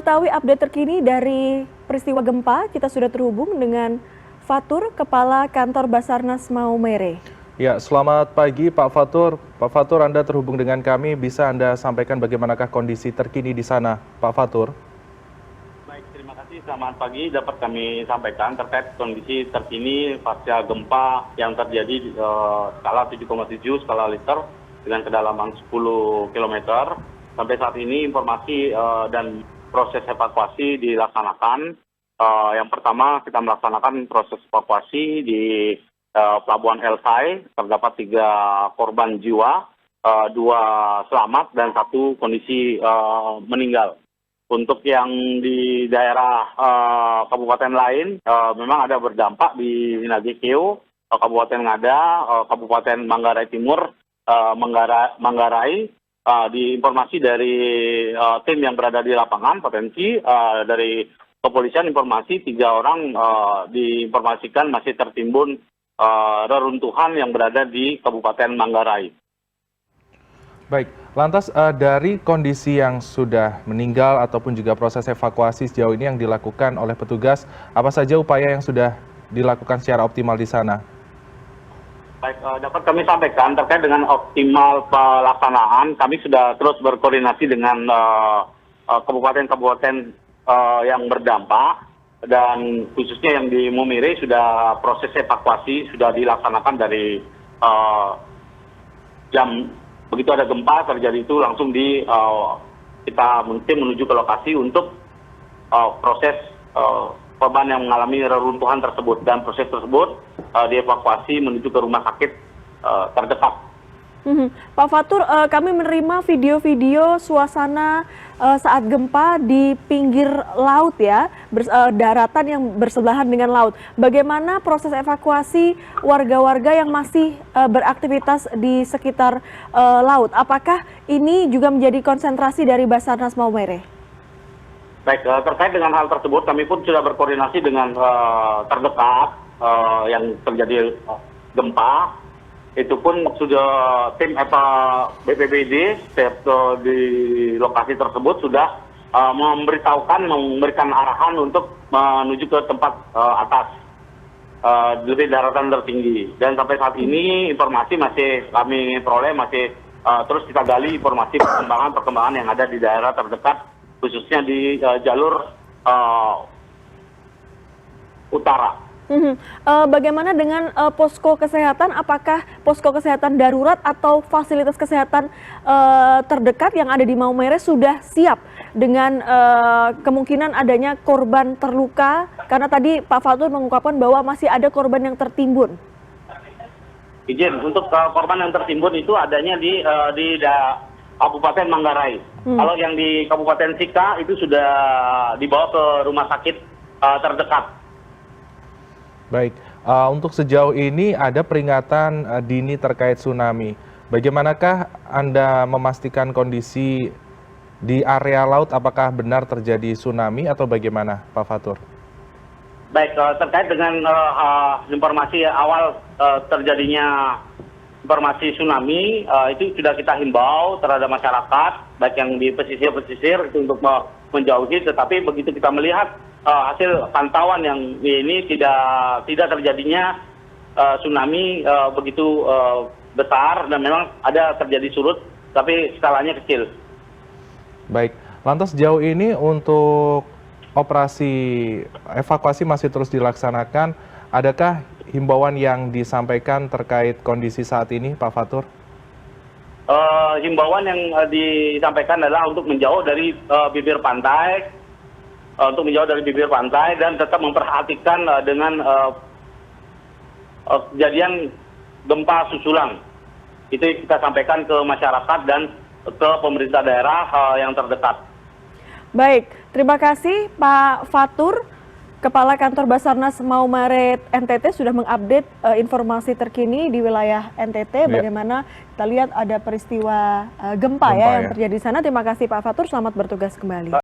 Mengetahui update terkini dari peristiwa gempa, kita sudah terhubung dengan Fatur, Kepala Kantor Basarnas Maumere. Ya, selamat pagi Pak Fatur. Pak Fatur, Anda terhubung dengan kami. Bisa Anda sampaikan bagaimanakah kondisi terkini di sana, Pak Fatur? Baik, terima kasih. Selamat pagi. Dapat kami sampaikan terkait kondisi terkini pasca gempa yang terjadi di skala 7,7 skala Richter dengan kedalaman 10 km. Sampai saat ini informasi dan proses evakuasi dilaksanakan. Yang pertama kita melaksanakan proses evakuasi di Pelabuhan El Sai. Terdapat 3 korban jiwa, 2 selamat dan 1 kondisi meninggal. Untuk yang di daerah kabupaten lain memang ada berdampak di Nagekeo, Kabupaten Ngada, Kabupaten Manggarai Timur, Manggarai. Di informasi dari tim yang berada di lapangan potensi dari kepolisian informasi 3 orang diinformasikan masih tertimbun reruntuhan yang berada di Kabupaten Manggarai. Baik, lantas dari kondisi yang sudah meninggal ataupun juga proses evakuasi sejauh ini yang dilakukan oleh petugas, apa saja upaya yang sudah dilakukan secara optimal di sana? Baik, dapat kami sampaikan terkait dengan optimal pelaksanaan, kami sudah terus berkoordinasi dengan kabupaten-kabupaten yang berdampak, dan khususnya yang di Maumere sudah proses evakuasi sudah dilaksanakan dari jam begitu ada gempa terjadi itu langsung kita menuju ke lokasi untuk proses korban yang mengalami reruntuhan tersebut, dan proses tersebut dievakuasi menuju ke rumah sakit terdekat. Pak Fatur, kami menerima video-video suasana saat gempa di pinggir laut ya, daratan yang bersebelahan dengan laut. Bagaimana proses evakuasi warga-warga yang masih beraktivitas di sekitar laut? Apakah ini juga menjadi konsentrasi dari Basarnas Maumere? Baik, terkait dengan hal tersebut kami pun sudah berkoordinasi dengan terdekat yang terjadi gempa. Itu pun sudah tim BPBD di lokasi tersebut sudah memberikan arahan untuk menuju ke tempat atas dari daratan tertinggi. Dan sampai saat ini informasi masih kami peroleh, masih terus kita gali informasi perkembangan yang ada di daerah terdekat, khususnya di jalur utara. Bagaimana dengan posko kesehatan? Apakah posko kesehatan darurat atau fasilitas kesehatan terdekat yang ada di Maumere sudah siap dengan kemungkinan adanya korban terluka? Karena tadi Pak Fatur mengungkapkan bahwa masih ada korban yang tertimbun. Izin, untuk korban yang tertimbun itu adanya di Kabupaten Manggarai. Kalau yang di Kabupaten Sika itu sudah dibawa ke rumah sakit terdekat. Baik, untuk sejauh ini ada peringatan dini terkait tsunami. Bagaimanakah Anda memastikan kondisi di area laut, apakah benar terjadi tsunami atau bagaimana, Pak Fatur? Baik, terkait dengan informasi awal terjadinya informasi tsunami, itu sudah kita himbau terhadap masyarakat, baik yang di pesisir-pesisir itu untuk menjauhi, tetapi begitu kita melihat hasil pantauan yang ini tidak terjadinya tsunami begitu besar, dan memang ada terjadi surut tapi skalanya kecil. Baik, lantas sejauh ini untuk operasi evakuasi masih terus dilaksanakan. Adakah himbauan yang disampaikan terkait kondisi saat ini, Pak Fatur? Himbauan yang disampaikan adalah untuk menjauh dari bibir pantai, dan tetap memperhatikan dengan kejadian gempa susulan. Itu kita sampaikan ke masyarakat dan ke pemerintah daerah yang terdekat. Baik, terima kasih Pak Fatur, Kepala Kantor Basarnas Maumere NTT sudah mengupdate informasi terkini di wilayah NTT. Bagaimana kita lihat ada peristiwa gempa yang terjadi di sana. Terima kasih Pak Fatur, selamat bertugas kembali.